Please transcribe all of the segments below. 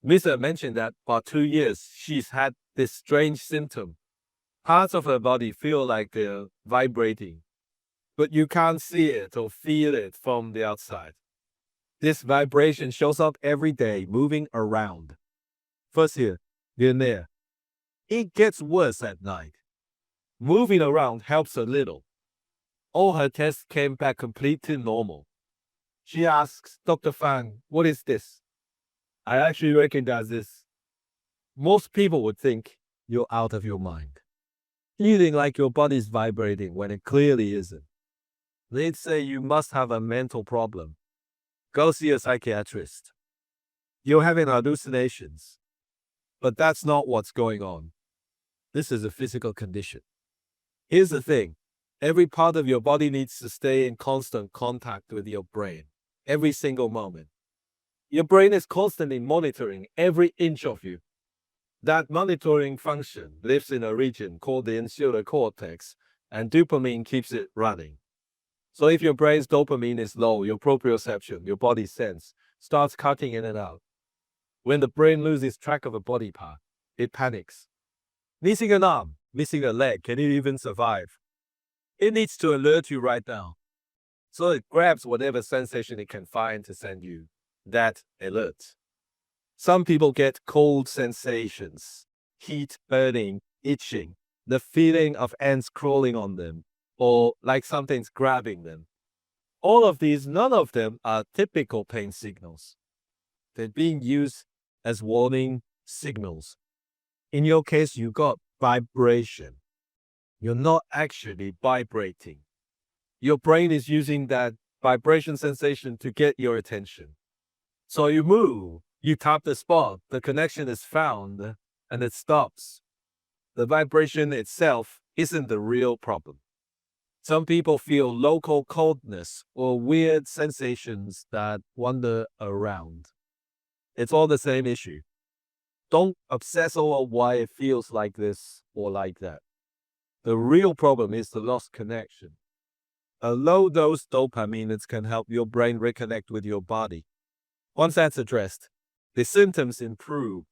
Misa mentioned that for 2 years she's had this strange symptom. Parts of her body feel like they're vibrating, but you can't see it or feel it from the outside. This vibration shows up every day, moving around. First here, then there. It gets worse at night. Moving around helps a little. All her tests came back completely normal. She asks Dr. Fang, what is this? I actually recognize this. Most people would think you're out of your mind, feeling like your body's vibrating when it clearly isn't. They'd say you must have a mental problem. Go see a psychiatrist. You're having hallucinations. But that's not what's going on. This is a physical condition. Here's the thing. Every part of your body needs to stay in constant contact with your brain, every single moment. Your brain is constantly monitoring every inch of you. That monitoring function lives in a region called the insular cortex, and dopamine keeps it running. So if your brain's dopamine is low, your proprioception, your body sense, starts cutting in and out. When the brain loses track of a body part, it panics. Missing an arm, missing a leg, can it even survive? It needs to alert you right now. So it grabs whatever sensation it can find to send you that alert. Some people get cold sensations, heat, burning, itching, the feeling of ants crawling on them, or like something's grabbing them. All of these, none of them are typical pain signals. They're being used as warning signals. In your case, you got vibration. You're not actually vibrating. Your brain is using that vibration sensation to get your attention. So you move, you tap the spot, the connection is found, and it stops. The vibration itself isn't the real problem. Some people feel local coldness or weird sensations that wander around. It's all the same issue. Don't obsess over why it feels like this or like that. The real problem is the lost connection. A low dose dopamine can help your brain reconnect with your body. Once that's addressed, the symptoms improve.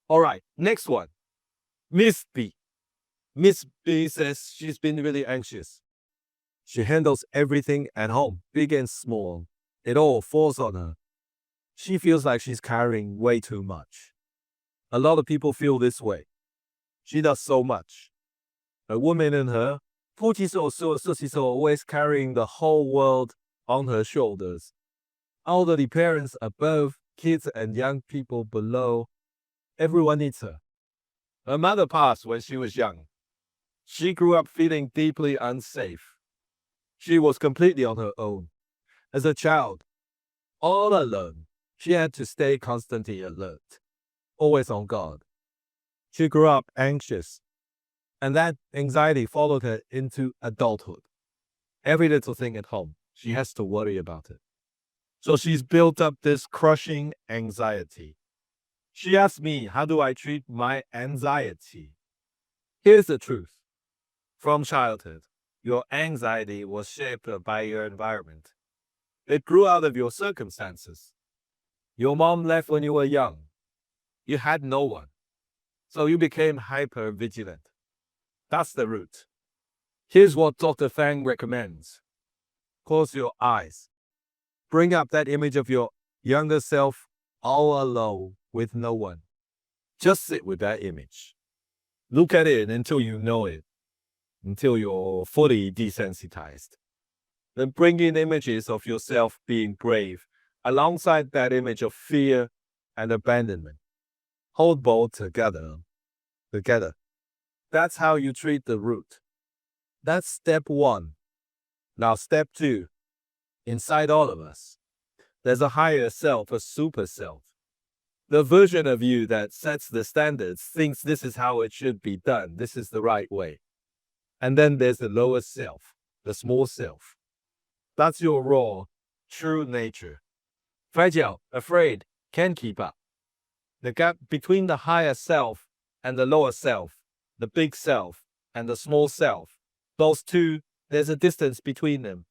All right, next one. Miss B. Miss B says she's been really anxious. She handles everything at home, big and small. It all falls on her. She feels like she's carrying way too much. A lot of people feel this way. She does so much. A woman in her 40s or so, she's always carrying the whole world on her shoulders. Elderly parents above, kids and young people below. Everyone needs her. Her mother passed when she was young. She grew up feeling deeply unsafe. She was completely on her own. As a child, all alone, she had to stay constantly alert, always on guard. She grew up anxious, and that anxiety followed her into adulthood. Every little thing at home, she has to worry about it. So she's built up this crushing anxiety. She asked me, how do I treat my anxiety? Here's the truth. From childhood, your anxiety was shaped by your environment. It grew out of your circumstances. Your mom left when you were young. You had no one. So you became hyper vigilant. That's the root. Here's what Dr. Fang recommends. Close your eyes. Bring up that image of your younger self all alone with no one. Just sit with that image. Look at it until you know it, until you're fully desensitized. Then bring in images of yourself being brave, alongside that image of fear and abandonment. Hold both together. That's how you treat the root. That's step one. Now step two. Inside all of us, there's a higher self, a super self. The version of you that sets the standards, thinks this is how it should be done, this is the right way. And then there's the lower self, the small self. That's your raw, true nature. Fragile, afraid, can't keep up. The gap between the higher self and the lower self, the big self and the small self, those two, there's a distance between them.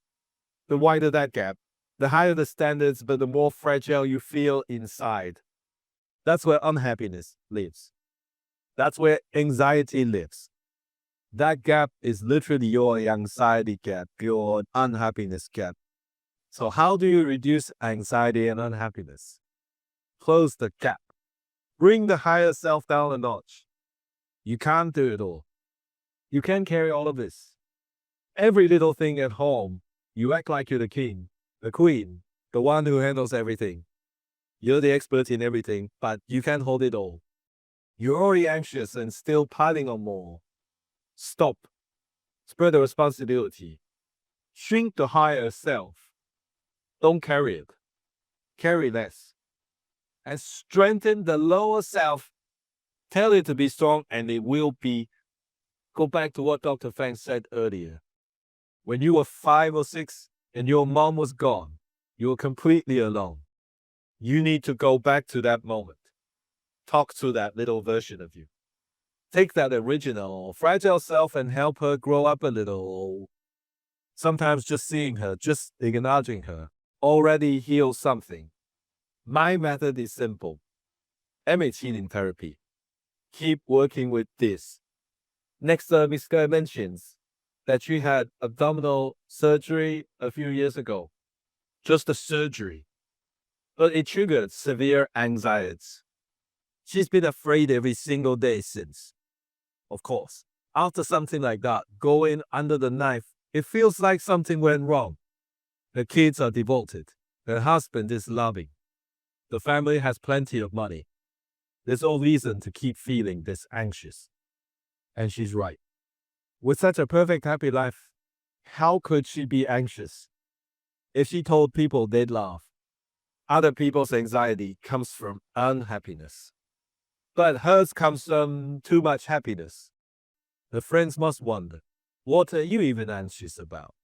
The wider that gap, the higher the standards, but the more fragile you feel inside. That's where unhappiness lives. That's where anxiety lives. That gap is literally your anxiety gap, your unhappiness gap. So how do you reduce anxiety and unhappiness? Close the gap. Bring the higher self down a notch. You can't do it all. You can't carry all of this. Every little thing at home, you act like you're the king, the queen, the one who handles everything. You're the expert in everything, but you can't hold it all. You're already anxious and still piling on more. Stop. Spread the responsibility. Shrink the higher self. Don't carry it. Carry less. And strengthen the lower self. Tell it to be strong and it will be. Go back to what Dr. Fang said earlier. When you were 5 or 6 and your mom was gone, you were completely alone. You need to go back to that moment. Talk to that little version of you. Take that original, fragile self and help her grow up a little. Sometimes just seeing her, just acknowledging her, already heals something. My method is simple. Image healing therapy. Keep working with this. Next, Miss Guy mentions that she had abdominal surgery a few years ago. Just a surgery. But it triggered severe anxiety. She's been afraid every single day since. Of course, after something like that, going under the knife, it feels like something went wrong. The kids are devoted. Her husband is loving. The family has plenty of money. There's no reason to keep feeling this anxious. And she's right. With such a perfect happy life, how could she be anxious? If she told people, they'd laugh. Other people's anxiety comes from unhappiness. But hers comes from too much happiness. Her friends must wonder, what are you even anxious about?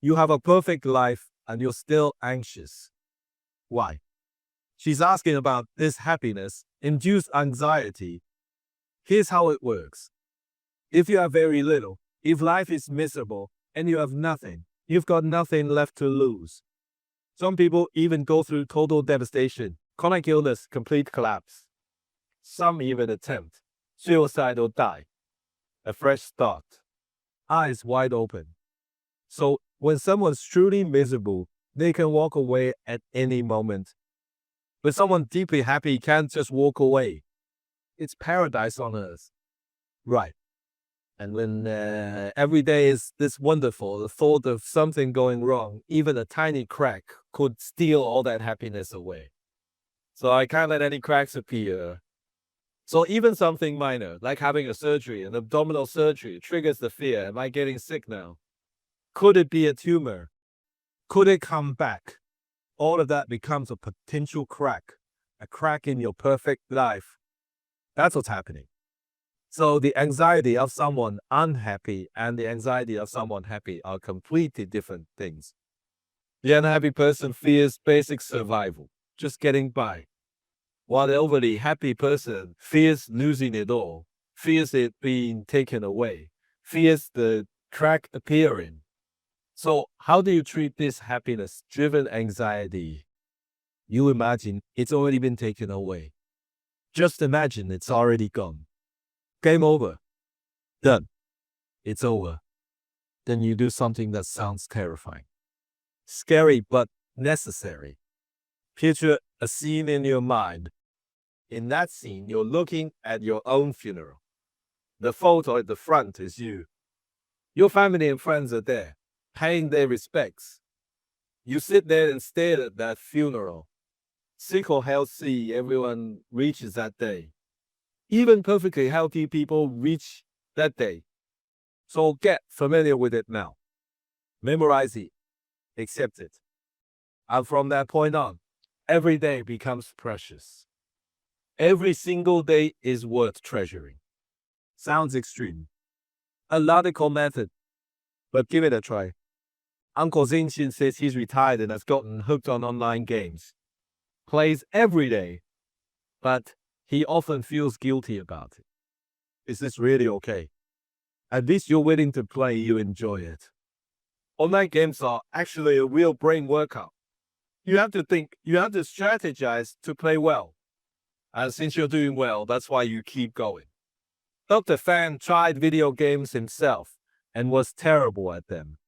You have a perfect life and you're still anxious. Why? She's asking about this happiness-induced anxiety. Here's how it works. If you have very little, if life is miserable and you have nothing, you've got nothing left to lose. Some people even go through total devastation, chronic illness, complete collapse. Some even attempt suicide or die. A fresh start. Eyes wide open. So when someone's truly miserable, they can walk away at any moment. But someone deeply happy can't just walk away. It's paradise on earth. Right. And when every day is this wonderful, the thought of something going wrong, even a tiny crack, could steal all that happiness away. So I can't let any cracks appear. So even something minor, like having a surgery, an abdominal surgery, triggers the fear. Am I getting sick now? Could it be a tumor? Could it come back? All of that becomes a potential crack, a crack in your perfect life. That's what's happening. So the anxiety of someone unhappy and the anxiety of someone happy are completely different things. The unhappy person fears basic survival, just getting by. While the overly happy person fears losing it all, fears it being taken away, fears the crack appearing. So how do you treat this happiness-driven anxiety? You imagine it's already been taken away. Just imagine it's already gone. Game over. Done. It's over. Then you do something that sounds terrifying. Scary but necessary. Picture a scene in your mind. In that scene, you're looking at your own funeral. The photo at the front is you. Your family and friends are there, paying their respects. You sit there and stare at that funeral. Sick or healthy, everyone reaches that day. Even perfectly healthy people reach that day. So get familiar with it now. Memorize it. Accept it. And from that point on, every day becomes precious. Every single day is worth treasuring. Sounds extreme. A logical method, but give it a try. Uncle Xing says he's retired and has gotten hooked on online games. Plays every day, but he often feels guilty about it. Is this really okay? At least you're willing to play, you enjoy it. Online games are actually a real brain workout. You have to think, you have to strategize to play well. And since you're doing well, that's why you keep going. Dr. Fang tried video games himself and was terrible at them.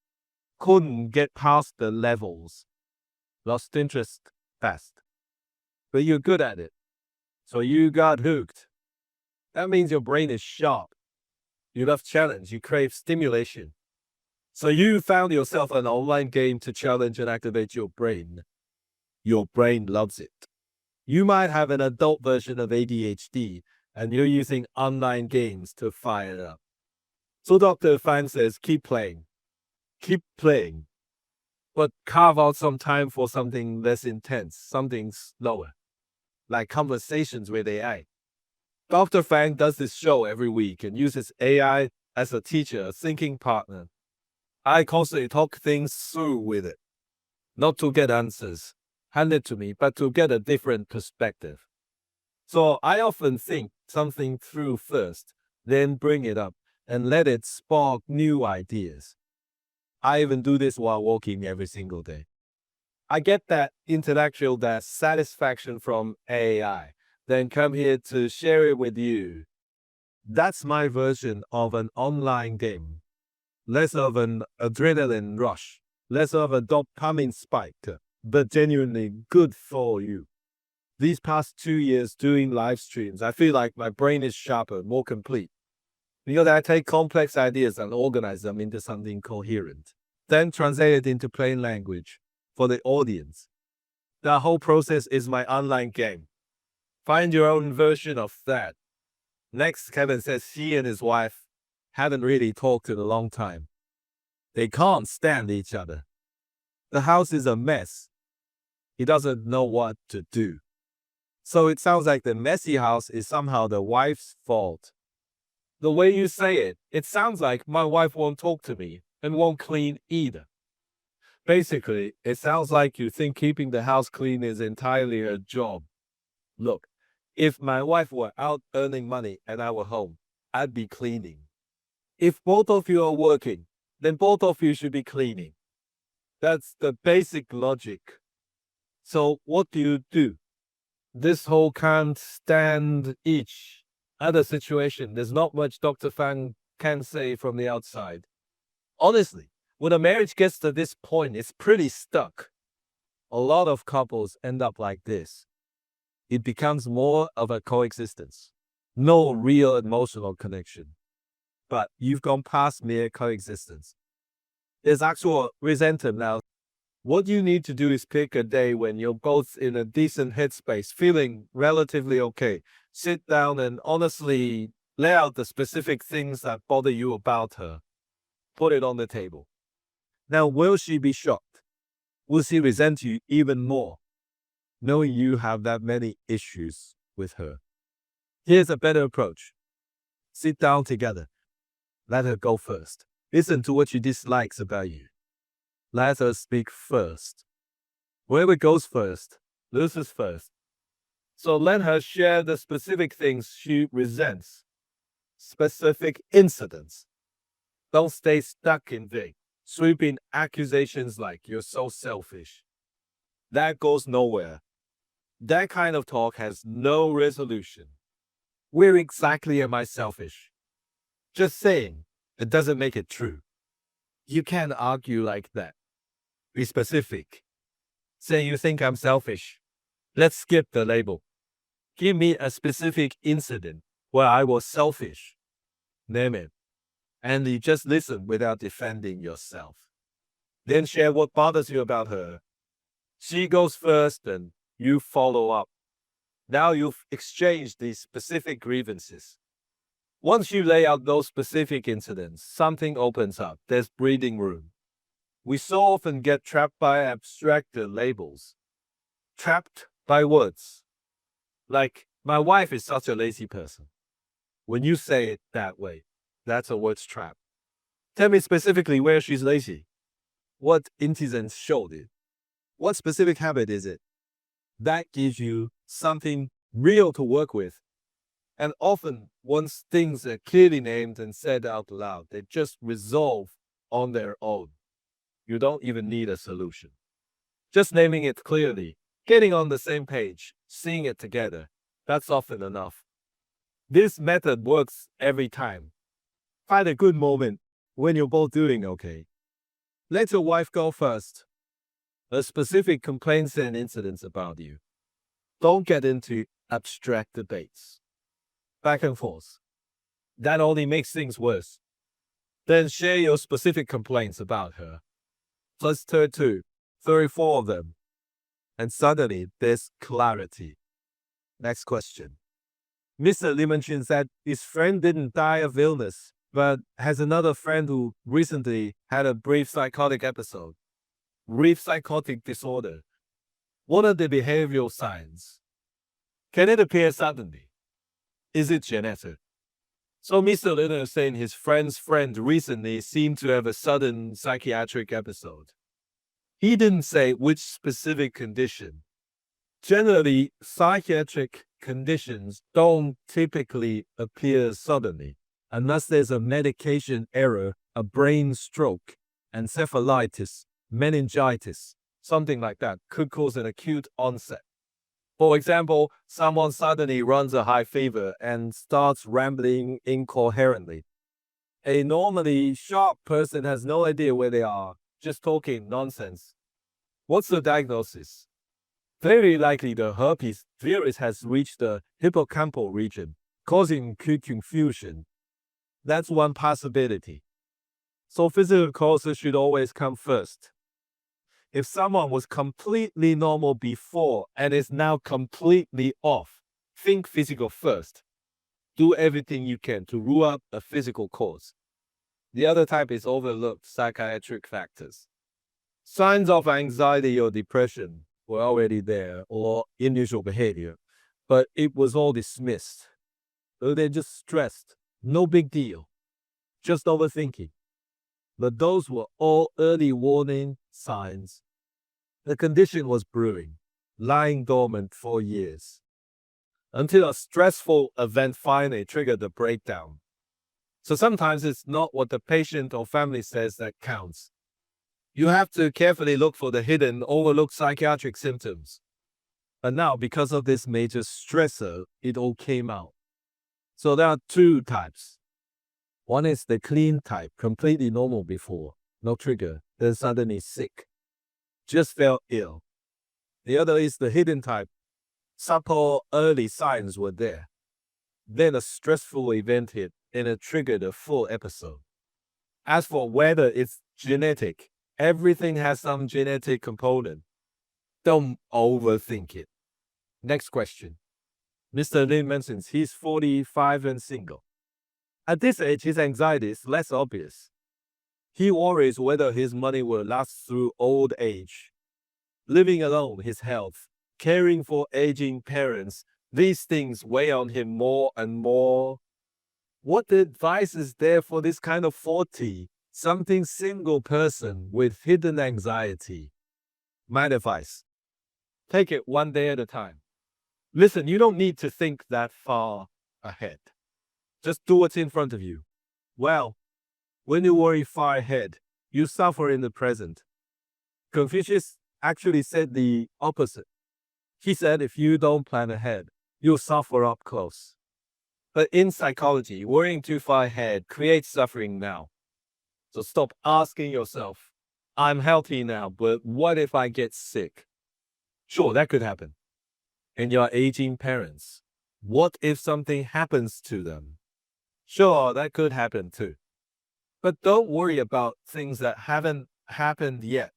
Couldn't get past the levels. Lost interest fast. But you're good at it. So you got hooked. That means your brain is sharp. You love challenge. You crave stimulation. So you found yourself an online game to challenge and activate your brain. Your brain loves it. You might have an adult version of ADHD, and you're using online games to fire it up. So Dr. Fang says, keep playing. Keep playing. But carve out some time for something less intense, something slower, like conversations with AI. Dr. Fang does this show every week and uses AI as a teacher, a thinking partner. I constantly talk things through with it. Not to get answers handed to me, but to get a different perspective. So I often think something through first, then bring it up and let it spark new ideas. I even do this while walking every single day. I get that intellectual, that satisfaction from AI, then come here to share it with you. That's my version of an online game. Less of an adrenaline rush, less of a dopamine spike, but genuinely good for you. These past 2 years doing live streams, I feel like my brain is sharper, more complete. Because I take complex ideas and organize them into something coherent, then translate it into plain language for the audience. The whole process is my online game. Find your own version of that. Next, Kevin says he and his wife haven't really talked in a long time. They can't stand each other. The house is a mess. He doesn't know what to do. So it sounds like the messy house is somehow the wife's fault. The way you say it, it sounds like my wife won't talk to me and won't clean either. Basically, it sounds like you think keeping the house clean is entirely her job. Look, if my wife were out earning money and I were home, I'd be cleaning. If both of you are working, then both of you should be cleaning. That's the basic logic. So what do you do? This whole can't stand each other situation, there's not much Dr. Fang can say from the outside. Honestly, when a marriage gets to this point, it's pretty stuck. A lot of couples end up like this. It becomes more of a coexistence. No real emotional connection. But you've gone past mere coexistence. There's actual resentment now. What you need to do is pick a day when you're both in a decent headspace, feeling relatively okay. Sit down and honestly lay out the specific things that bother you about her. Put it on the table. Now, will she be shocked? Will she resent you even more, knowing you have that many issues with her? Here's a better approach. Sit down together. Let her go first. Listen to what she dislikes about you. Let her speak first. Whoever goes first, loses first. So let her share the specific things she resents. Specific incidents. Don't stay stuck in vague, sweeping accusations like you're so selfish. That goes nowhere. That kind of talk has no resolution. Where exactly am I selfish? Just saying, it doesn't make it true. You can't argue like that. Be specific. Say you think I'm selfish. Let's skip the label. Give me a specific incident where I was selfish. Name it. And you just listen without defending yourself. Then share what bothers you about her. She goes first and you follow up. Now you've exchanged these specific grievances. Once you lay out those specific incidents, something opens up. There's breathing room. We so often get trapped by abstracted labels. Trapped by words. Like, my wife is such a lazy person. When you say it that way, that's a words trap. Tell me specifically where she's lazy. What incidents showed it? What specific habit is it? That gives you something real to work with. And often, once things are clearly named and said out loud, they just resolve on their own. You don't even need a solution. Just naming it clearly, getting on the same page, seeing it together, That's often enough. This method works every time. Find a good moment when you're both doing okay. Let your wife go first. A specific complaints and incidents about you. Don't get into abstract debates. Back and forth. That only makes things worse. Then share your specific complaints about her. Plus 32, 34 of them. And suddenly there's clarity. Next question. Mr. Limonchen said his friend didn't die of illness, but has another friend who recently had a brief psychotic episode. Brief psychotic disorder. What are the behavioral signs? Can it appear suddenly? Is it genetic? So Mr. Lin is saying his friend's friend recently seemed to have a sudden psychiatric episode. He didn't say which specific condition. Generally, psychiatric conditions don't typically appear suddenly, unless there's a medication error, a brain stroke, encephalitis, meningitis, something like that could cause an acute onset. For example, someone suddenly runs a high fever and starts rambling incoherently. A normally sharp person has no idea where they are, just talking nonsense. What's the diagnosis? Very likely the herpes virus has reached the hippocampal region, causing acute confusion. That's one possibility. So physical causes should always come first. If someone was completely normal before and is now completely off, think physical first. Do everything you can to rule out a physical cause. The other type is overlooked psychiatric factors. Signs of anxiety or depression were already there, or unusual behavior, but it was all dismissed. So they're just stressed. No big deal. Just overthinking. But those were all early warning signs. The condition was brewing, lying dormant for years, until a stressful event finally triggered the breakdown. So sometimes it's not what the patient or family says that counts. You have to carefully look for the hidden, overlooked psychiatric symptoms. But now, because of this major stressor, it all came out. So there are two types. One is the clean type, completely normal before, no trigger, then suddenly sick. Just felt ill. The other is the hidden type. Subtle early signs were there. Then a stressful event hit and it triggered a full episode. As for whether it's genetic, everything has some genetic component. Don't overthink it. Next question. Mr. Lin mentions he's 45 and single. At this age, his anxiety is less obvious. He worries whether his money will last through old age. Living alone, his health, caring for aging parents, these things weigh on him more and more. What advice is there for this kind of 40-something single person with hidden anxiety? My advice: take it one day at a time. Listen, you don't need to think that far ahead. Just do what's in front of you. Well, when you worry far ahead, you suffer in the present. Confucius actually said the opposite. He said if you don't plan ahead, you'll suffer up close. But in psychology, worrying too far ahead creates suffering now. So stop asking yourself, I'm healthy now, but what if I get sick? Sure, that could happen. And your aging parents, what if something happens to them? Sure, that could happen too. But don't worry about things that haven't happened yet.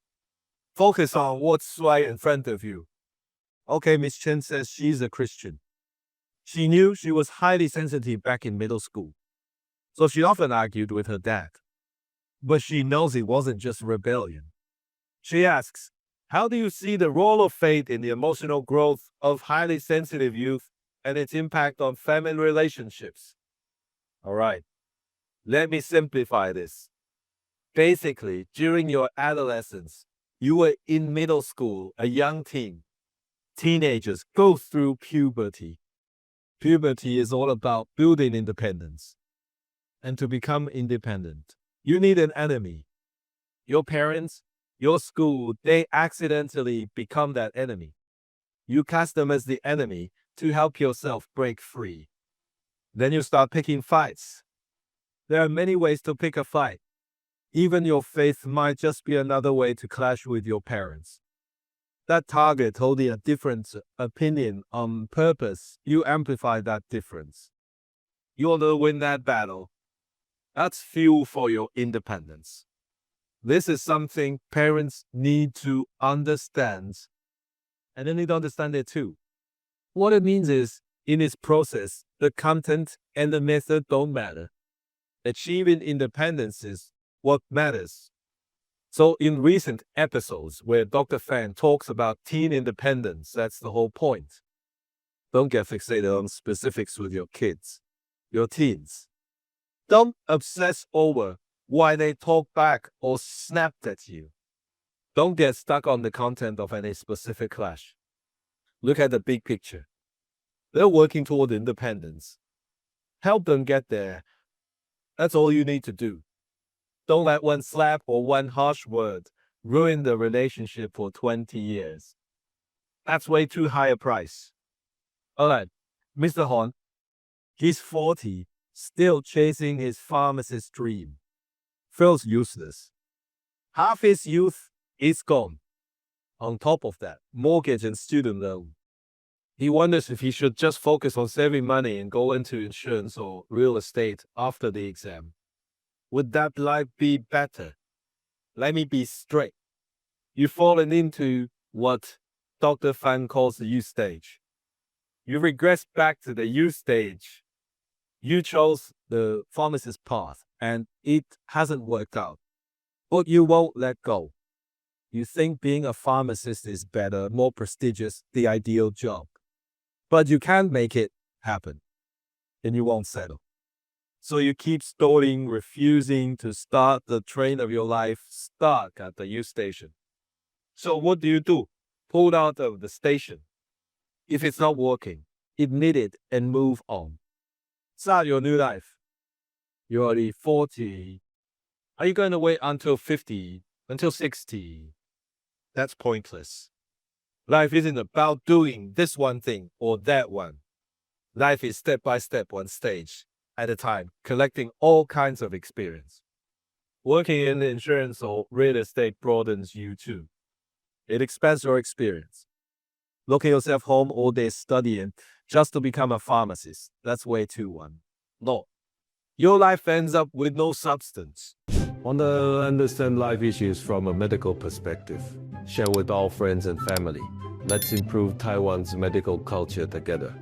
Focus on what's right in front of you. Okay, Miss Chen says she's a Christian. She knew she was highly sensitive back in middle school, so she often argued with her dad. But she knows it wasn't just rebellion. She asks, how do you see the role of faith in the emotional growth of highly sensitive youth and its impact on family relationships? All right, let me simplify this. Basically, during your adolescence, you were in middle school, a young teen. Teenagers go through puberty. Puberty is all about building independence. And to become independent, you need an enemy. Your parents, your school, they accidentally become that enemy. You cast them as the enemy, to help yourself break free. Then you start picking fights. There are many ways to pick a fight. Even your faith might just be another way to clash with your parents. That target holding a different opinion on purpose, you amplify that difference. You want to win that battle. That's fuel for your independence. This is something parents need to understand. And they need to understand it too. What it means is, in its process, the content and the method don't matter. Achieving independence is what matters. So in recent episodes where Dr. Fang talks about teen independence, that's the whole point. Don't get fixated on specifics with your kids, your teens. Don't obsess over why they talk back or snapped at you. Don't get stuck on the content of any specific clash. Look at the big picture. They're working toward independence. Help them get there. That's all you need to do. Don't let one slap or one harsh word ruin the relationship for 20 years. That's way too high a price. Alright, Mr. Horn, he's 40, still chasing his pharmacist dream. Feels useless. Half his youth is gone. On top of that, mortgage and student loan. He wonders if he should just focus on saving money and go into insurance or real estate after the exam. Would that life be better? Let me be straight. You've fallen into what Dr. Fang calls the U stage. You regress back to the U stage. You chose the pharmacist path and it hasn't worked out. But you won't let go. You think being a pharmacist is better, more prestigious, the ideal job. But you can't make it happen. And you won't settle. So you keep stalling, refusing to start the train of your life stuck at the U station. So what do? Pull out of the station. If it's not working, admit it and move on. Start your new life. You're already 40. Are you going to wait until 50, until 60? That's pointless. Life isn't about doing this one thing or that one. Life is step by step, one stage at a time, collecting all kinds of experience. Working in insurance or real estate broadens you too. It expands your experience. Locking yourself home all day studying just to become a pharmacist, that's way too one. No. Your life ends up with no substance. Want to understand life issues from a medical perspective? Share with all friends and family. Let's improve Taiwan's medical culture together.